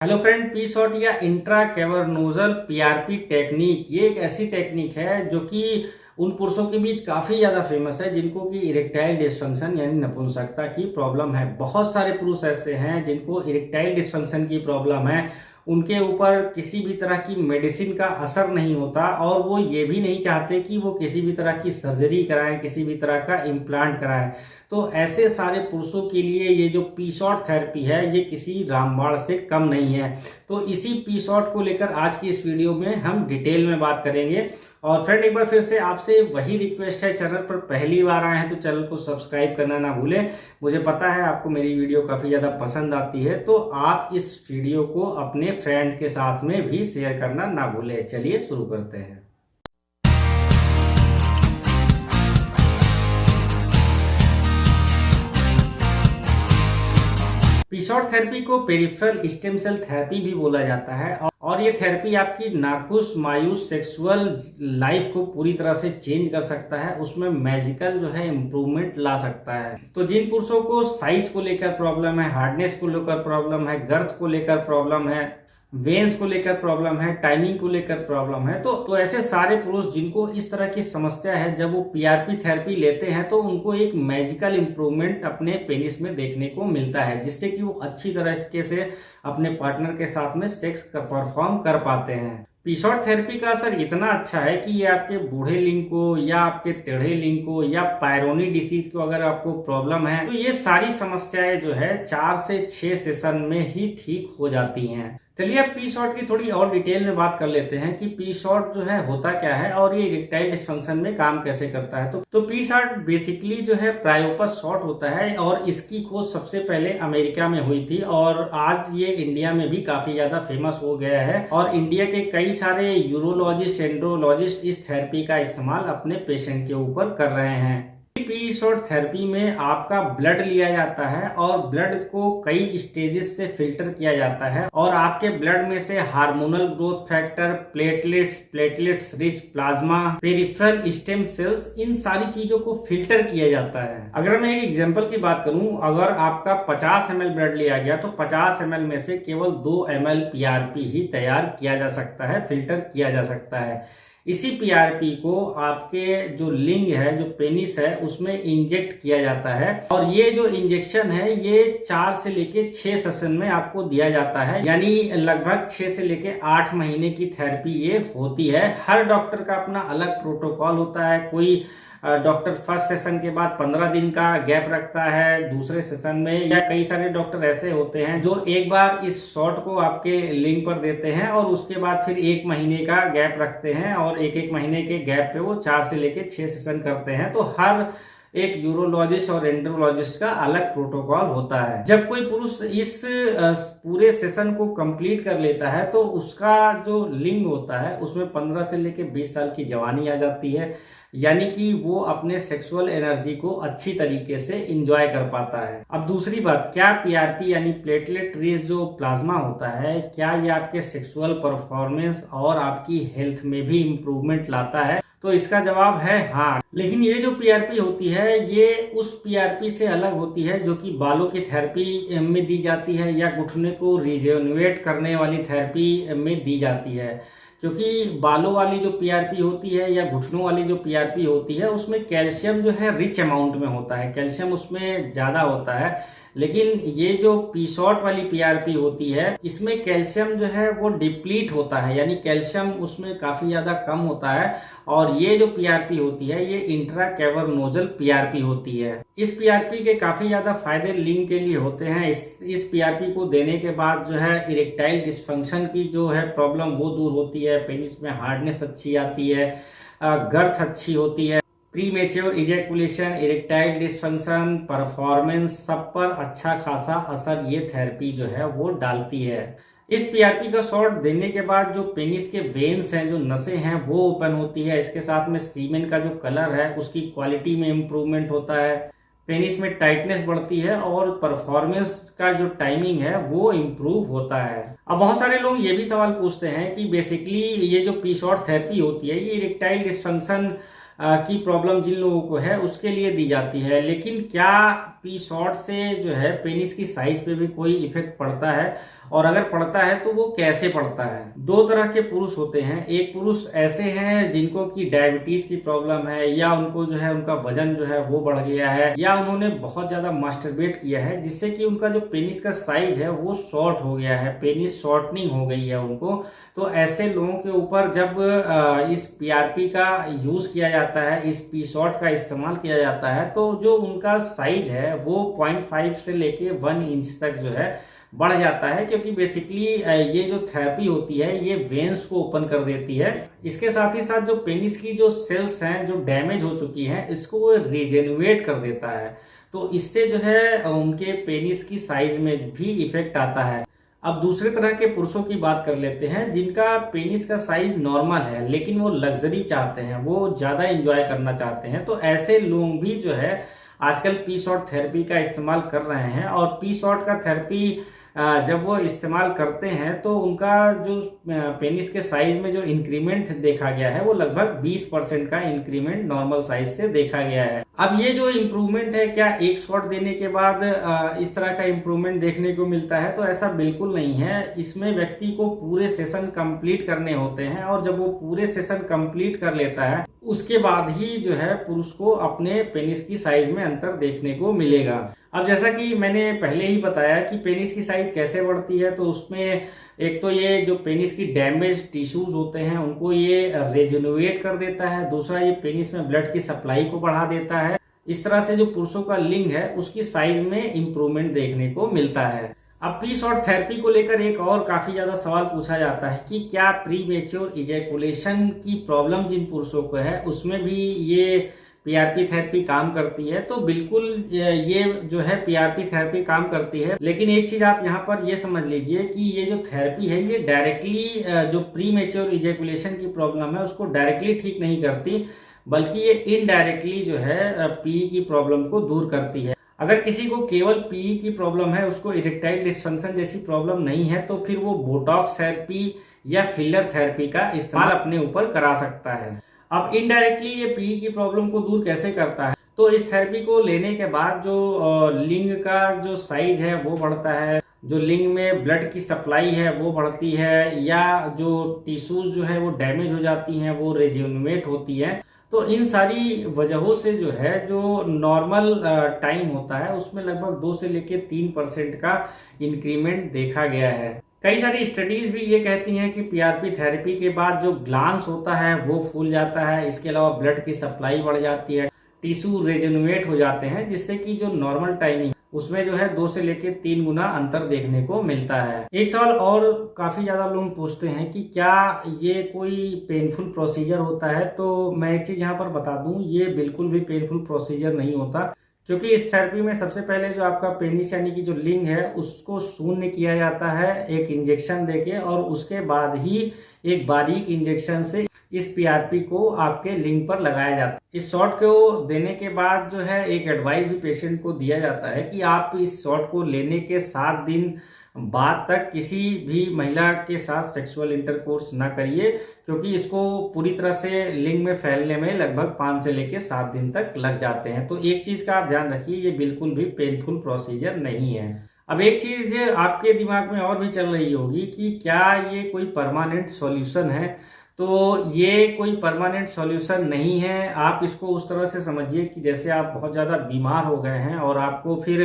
Hello friend, P shot या intra कैवर्नोजल PRP technique ये एक ऐसी टेक्निक है जो कि उन पुरुषों के बीच काफी ज्यादा फेमस है जिनको कि इरेक्टाइल डिस्फंक्शन यानी नपुंसकता की प्रॉब्लम है। बहुत सारे पुरुष ऐसे हैं जिनको इरेक्टाइल डिस्फंक्शन की प्रॉब्लम है, उनके ऊपर किसी भी तरह की मेडिसिन का असर नहीं होता और वो ये भी नहीं चाहते कि वो किसी भी तरह की सर्जरी कराएं, किसी भी तरह का इम्प्लांट कराएं। तो ऐसे सारे पुरुषों के लिए ये जो पी शॉट थेरेपी है ये किसी रामबाण से कम नहीं है। तो इसी पी शॉट को लेकर आज की इस वीडियो में हम डिटेल में बात करेंगे। और फ्रेंड, एक बार फिर से आपसे वही रिक्वेस्ट है, चैनल पर पहली बार आए हैं तो चैनल को सब्सक्राइब करना ना भूलें। मुझे पता है आपको मेरी वीडियो काफ़ी ज़्यादा पसंद आती है, तो आप इस वीडियो को अपने फ्रेंड के साथ में भी शेयर करना ना भूलें। चलिए शुरू करते हैं। पी शॉट थेरेपी को पेरिफेरल स्टेम सेल थेरेपी भी बोला जाता है और ये थेरेपी आपकी नाखुश मायूस सेक्सुअल लाइफ को पूरी तरह से चेंज कर सकता है, उसमें मैजिकल जो है इम्प्रूवमेंट ला सकता है। तो जिन पुरुषों को साइज को लेकर प्रॉब्लम है, हार्डनेस को लेकर प्रॉब्लम है, गर्थ को लेकर प्रॉब्लम है, वेन्स को लेकर प्रॉब्लम है, टाइमिंग को लेकर प्रॉब्लम है, तो ऐसे सारे पुरुष जिनको इस तरह की समस्या है, जब वो पीआरपी थेरेपी लेते हैं तो उनको एक मैजिकल इम्प्रूवमेंट अपने पेनिस में देखने को मिलता है, जिससे कि वो अच्छी तरीके से अपने पार्टनर के साथ में सेक्स परफॉर्म कर पाते हैं। पी शॉट थेरेपी का असर इतना अच्छा है कि ये आपके बूढ़े लिंग को या आपके टेढ़े लिंग को या पायरोनी डिसीज को अगर आपको प्रॉब्लम है तो ये सारी समस्याएं जो है 4 से 6 सेशन में ही ठीक हो जाती हैं। चलिए अब पी शॉट की थोड़ी और डिटेल में बात कर लेते हैं कि पी शॉट जो है होता क्या है और ये इरेक्टाइल डिस्फंक्शन में काम कैसे करता है। तो पी शॉट बेसिकली जो है प्रायोपस शॉट होता है और इसकी खोज सबसे पहले अमेरिका में हुई थी और आज ये इंडिया में भी काफी ज्यादा फेमस हो गया है और इंडिया के कई सारे यूरोलॉजिस्ट एंड्रोलॉजिस्ट इस थेरेपी का इस्तेमाल अपने पेशेंट के ऊपर कर रहे हैं। पी शॉट थेरेपी में आपका ब्लड लिया जाता है और ब्लड को कई स्टेजेस से फिल्टर किया जाता है और आपके ब्लड में से hormonal growth factor, platelets rich plasma, peripheral stem cells, इन सारी चीजों को फिल्टर किया जाता है। अगर मैं एक एग्जांपल की बात करूं, अगर आपका 50 ml ब्लड लिया गया तो 50 ml में से केवल 2 ml पीआरपी ही तैयार किया जा सकता है, फिल्टर किया जा सकता है। इसी पीआरपी को आपके जो लिंग है, जो पेनिस है, उसमें इंजेक्ट किया जाता है और ये जो इंजेक्शन है ये 4 से लेके 6 सेशन में आपको दिया जाता है, यानी लगभग 6 से लेके 8 महीने की थेरेपी ये होती है। हर डॉक्टर का अपना अलग प्रोटोकॉल होता है। कोई डॉक्टर फर्स्ट सेशन के बाद 15 दिन का गैप रखता है दूसरे सेशन में, या कई सारे डॉक्टर ऐसे होते हैं जो एक बार इस शॉट को आपके लिंग पर देते हैं और उसके बाद फिर 1 महीने का गैप रखते हैं और एक महीने के गैप पे वो 4 से लेके 6 सेशन करते हैं। तो हर एक यूरोलॉजिस्ट और एंड्रोलॉजिस्ट का अलग प्रोटोकॉल होता है। जब कोई पुरुष इस पूरे सेशन को कंप्लीट कर लेता है तो उसका जो लिंग होता है उसमें 15 से लेके 20 साल की जवानी आ जाती है, यानी कि वो अपने सेक्सुअल एनर्जी को अच्छी तरीके से इंजॉय कर पाता है। अब दूसरी बात, क्या पीआरपी यानी प्लेटलेट रिच जो प्लाज्मा होता है, क्या ये आपके सेक्सुअल परफॉर्मेंस और आपकी हेल्थ में भी इम्प्रूवमेंट लाता है? तो इसका जवाब है हाँ। लेकिन ये जो पीआरपी होती है ये उस पीआरपी से अलग होती है जो कि बालों की थेरेपी में दी जाती है या घुटने को रिजेनरेट करने वाली थेरेपी में दी जाती है। क्योंकि बालों वाली जो पीआरपी होती है या घुटनों वाली जो पीआरपी होती है उसमें कैल्शियम जो है रिच अमाउंट में होता है, कैल्शियम उसमें ज्यादा होता है। लेकिन ये जो पी शॉट वाली पीआरपी होती है इसमें कैल्शियम जो है वो डिप्लीट होता है, यानी कैल्शियम उसमें काफी ज्यादा कम होता है और ये जो पीआरपी होती है ये इंट्रा कैवर्नोजल पीआरपी होती है। इस पीआरपी के काफी ज्यादा फायदे लिंग के लिए होते हैं। इस पीआरपी को देने के बाद जो है इरेक्टाइल डिस्फंक्शन की जो है प्रॉब्लम वो दूर होती है, पेनिस में हार्डनेस अच्छी आती है, गर्थ अच्छी होती है, premature ejaculation, erectile dysfunction, performance, सब पर अच्छा खासा असर ये थेरेपी जो है वो डालती है। इस पीआरपी का शॉट देने के बाद जो पेनिस के वेन्स हैं, जो नसें हैं, वो ओपन होती है। इसके साथ में सीमेन का जो कलर है उसकी क्वालिटी में इम्प्रूवमेंट होता है, पेनिस में टाइटनेस बढ़ती है और परफॉर्मेंस का जो टाइमिंग है वो इम्प्रूव होता है। अब बहुत सारे लोग ये भी सवाल पूछते हैं कि बेसिकली ये जो पी शॉट थेरेपी होती है ये इरेक्टाइल डिस्फंक्शन की प्रॉब्लम जिन लोगों को है उसके लिए दी जाती है, लेकिन क्या पी शॉर्ट से जो है पेनिस की साइज पे भी कोई इफेक्ट पड़ता है, और अगर पड़ता है तो वो कैसे पड़ता है। दो तरह के पुरुष होते हैं। एक पुरुष ऐसे हैं जिनको की डायबिटीज की प्रॉब्लम है, या उनको जो है उनका वजन जो है वो बढ़ गया है, या उन्होंने बहुत ज्यादा मास्टरबेट किया है जिससे कि उनका जो पेनिस का साइज है वो शॉर्ट हो गया है, पेनिस शॉर्टनिंग हो गई है उनको। तो ऐसे लोगों के ऊपर जब इस पीआरपी का यूज किया जाता है, इस पी शॉर्ट का इस्तेमाल किया जाता है, तो जो उनका साइज है वो 0.5 से लेके 1 इंच तक जो है बढ़ जाता है, क्योंकि बेसिकली ये जो थेरेपी होती है ये वेन्स को ओपन कर देती है। इसके साथ ही साथ जो पेनिस की जो सेल्स हैं जो डैमेज हो चुकी हैं, इसको वो रिजेन्युएट कर देता है। तो इससे जो है उनके पेनिस की साइज में भी इफेक्ट आता है। अब दूसरे तरह के पुरुषों की बात कर लेते हैं जिनका पेनिस का साइज नॉर्मल है, लेकिन वो लग्जरी चाहते हैं, वो ज्यादा एंजॉय करना चाहते हैं। तो ऐसे लोग भी जो है आजकल पी शॉर्ट थेरेपी का इस्तेमाल कर रहे हैं। और पी शॉर्ट का थेरेपी जब वो इस्तेमाल करते हैं तो उनका जो पेनिस के साइज में जो इंक्रीमेंट देखा गया है वो लगभग 20% का इंक्रीमेंट नॉर्मल साइज से देखा गया है। अब ये जो इम्प्रूवमेंट है, क्या एक शॉट देने के बाद इस तरह का इम्प्रूवमेंट देखने को मिलता है? तो ऐसा बिल्कुल नहीं है। इसमें व्यक्ति को पूरे सेशन कंप्लीट करने होते हैं, और जब वो पूरे सेशन कंप्लीट कर लेता है उसके बाद ही जो है पुरुष को अपने पेनिस की साइज में अंतर देखने को मिलेगा। अब जैसा कि मैंने पहले ही बताया कि पेनिस की साइज कैसे बढ़ती है, तो उसमें एक तो ये जो पेनिस की डैमेज टिश्यूज होते हैं उनको ये रेजेनुएट कर देता है, दूसरा ये पेनिस में ब्लड की सप्लाई को बढ़ा देता है। इस तरह से जो पुरुषों का लिंग है उसकी साइज में इंप्रूवमेंट देखने को मिलता है। अब पी शॉर्ट थेरेपी को लेकर एक और काफी ज्यादा सवाल पूछा जाता है कि क्या प्री मेच्योर इजैकुलेशन की प्रॉब्लम जिन पुरुषों को है उसमें भी ये पीआरपी थेरेपी काम करती है? तो बिल्कुल ये जो है पीआरपी थेरेपी काम करती है, लेकिन एक चीज आप यहाँ पर ये समझ लीजिए कि ये जो थेरेपी है ये डायरेक्टली जो प्री मेच्योर इजैकुलेशन की प्रॉब्लम है उसको डायरेक्टली ठीक नहीं करती, बल्कि ये इनडायरेक्टली जो है पी की प्रॉब्लम को दूर करती है। अगर किसी को केवल पी की प्रॉब्लम है, उसको इरेक्टाइल डिस्फंक्शन जैसी प्रॉब्लम नहीं है, तो फिर वो बोटॉक्स थेरेपी या फिलर थेरेपी का इस्तेमाल अपने ऊपर करा सकता है। अब इनडायरेक्टली ये पी की प्रॉब्लम को दूर कैसे करता है? तो इस थेरेपी को लेने के बाद जो लिंग का जो साइज है वो बढ़ता है, जो लिंग में ब्लड की सप्लाई है वो बढ़ती है, या जो टिश्यूज जो है वो डैमेज हो जाती हैं वो रेज्यूनेट होती है। तो इन सारी वजहों से जो है जो नॉर्मल टाइम होता है उसमें लगभग 2 से लेकर 3% का इंक्रीमेंट देखा गया है। कई सारी स्टडीज भी ये कहती हैं कि पीआरपी थेरेपी के बाद जो ग्लांस होता है वो फूल जाता है, इसके अलावा ब्लड की सप्लाई बढ़ जाती है, टिश्यू रेजेनुएट हो जाते हैं, जिससे कि जो नॉर्मल टाइमिंग उसमें जो है 2 से लेकर 3 गुना अंतर देखने को मिलता है। एक सवाल और काफी ज्यादा लोग पूछते हैं कि क्या ये कोई पेनफुल प्रोसीजर होता है? तो मैं एक चीज यहाँ पर बता दूं, ये बिल्कुल भी पेनफुल प्रोसीजर नहीं होता, क्योंकि इस थेरेपी में सबसे पहले जो आपका पेनिस यानी कि जो लिंग है उसको शून्य किया जाता है एक इंजेक्शन देके, और उसके बाद ही एक बारीक इंजेक्शन से इस पीआरपी को आपके लिंग पर लगाया जाता है। इस शॉट को देने के बाद जो है एक एडवाइस भी पेशेंट को दिया जाता है कि आप इस शॉट को लेने के 7 दिन बाद तक किसी भी महिला के साथ सेक्सुअल इंटरकोर्स ना करिए, क्योंकि इसको पूरी तरह से लिंग में फैलने में लगभग 5 से लेकर 7 दिन तक लग जाते हैं। तो एक चीज का आप ध्यान रखिए, ये बिल्कुल भी पेनफुल प्रोसीजर नहीं है। अब एक चीज आपके दिमाग में और भी चल रही होगी कि क्या ये कोई परमानेंट सॉल्यूशन है? तो ये कोई परमानेंट सॉल्यूशन नहीं है। आप इसको उस तरह से समझिए कि जैसे आप बहुत ज़्यादा बीमार हो गए हैं और आपको फिर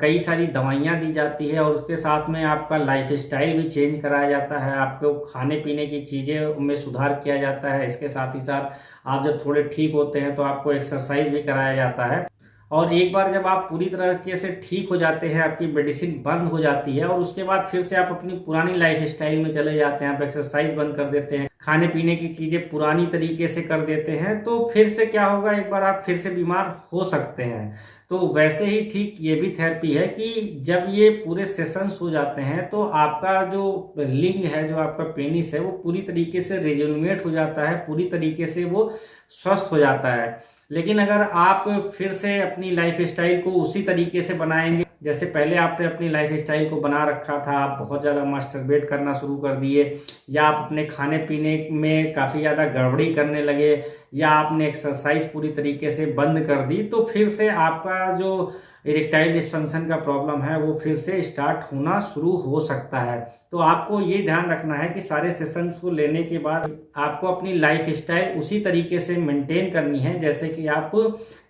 कई सारी दवाइयाँ दी जाती है, और उसके साथ में आपका लाइफ स्टाइल भी चेंज कराया जाता है, आपको खाने पीने की चीज़ें में सुधार किया जाता है। इसके साथ ही साथ आप जब थोड़े ठीक होते हैं तो आपको एक्सरसाइज भी कराया जाता है, और एक बार जब आप पूरी तरीके से ठीक हो जाते हैं, आपकी मेडिसिन बंद हो जाती है, और उसके बाद फिर से आप अपनी पुरानी लाइफ स्टाइल में चले जाते हैं, आप एक्सरसाइज बंद कर देते हैं, खाने पीने की चीजें पुरानी तरीके से कर देते हैं, तो फिर से क्या होगा, एक बार आप फिर से बीमार हो सकते हैं। तो वैसे ही ठीक ये भी थेरेपी है कि जब ये पूरे सेशंस हो जाते हैं तो आपका जो लिंग है, जो आपका पेनिस है, वो पूरी तरीके से रिजेनुएट हो जाता है, पूरी तरीके से वो स्वस्थ हो जाता है। लेकिन अगर आप फिर से अपनी लाइफ स्टाइल को उसी तरीके से बनाएंगे जैसे पहले आपने अपनी लाइफ स्टाइल को बना रखा था, आप बहुत ज़्यादा मास्टरबेट करना शुरू कर दिए, या आप अपने खाने पीने में काफ़ी ज़्यादा गड़बड़ी करने लगे, या आपने एक्सरसाइज पूरी तरीके से बंद कर दी, तो फिर से आपका जो इरेक्टाइल डिस्फंक्शन का प्रॉब्लम है वो फिर से स्टार्ट होना शुरू हो सकता है। तो आपको ये ध्यान रखना है कि सारे सेशंस को लेने के बाद आपको अपनी लाइफ स्टाइल उसी तरीके से मेंटेन करनी है जैसे कि आप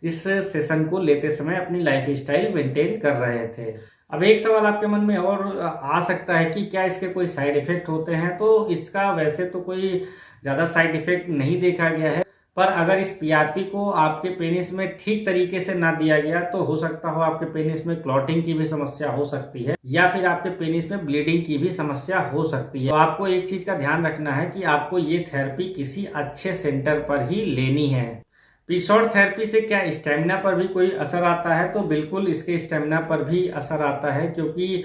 इस सेशन को लेते समय अपनी लाइफ स्टाइल मेंटेन कर रहे थे। अब एक सवाल आपके मन में और आ सकता है कि क्या इसके कोई साइड इफेक्ट होते हैं। तो इसका वैसे तो कोई ज़्यादा साइड इफेक्ट नहीं देखा गया है, पर अगर इस पीआरपी को आपके पेनिस में ठीक तरीके से ना दिया गया तो हो सकता हो आपके पेनिस में क्लॉटिंग की भी समस्या हो सकती है या फिर आपके पेनिस में ब्लीडिंग की भी समस्या हो सकती है। तो आपको एक चीज का ध्यान रखना है कि आपको ये थेरेपी किसी अच्छे सेंटर पर ही लेनी है। पीसॉट थेरेपी से क्या स्टेमिना पर भी कोई असर आता है? तो बिल्कुल इसके स्टेमिना पर भी असर आता है, क्योंकि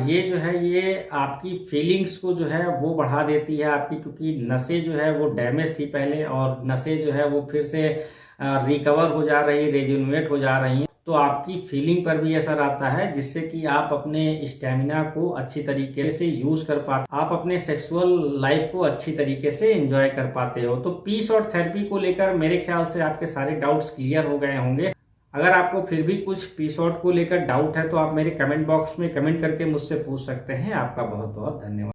ये जो है ये आपकी फीलिंग्स को जो है वो बढ़ा देती है आपकी, क्योंकि नसें जो है वो डैमेज थी पहले और नसें जो है वो फिर से रिकवर हो जा रही, रेजुनेट हो जा रही हैं। तो आपकी फीलिंग पर भी असर आता है जिससे कि आप अपने स्टेमिना को अच्छी तरीके से यूज कर पाते, आप अपने सेक्सुअल लाइफ को अच्छी तरीके से एंजॉय कर पाते हो। तो पीसॉट थेरेपी को लेकर मेरे ख्याल से आपके सारे डाउट्स क्लियर हो गए होंगे। अगर आपको फिर भी कुछ पीसॉट को लेकर डाउट है तो आप मेरे कमेंट बॉक्स में कमेंट करके मुझसे पूछ सकते हैं। आपका बहुत बहुत धन्यवाद।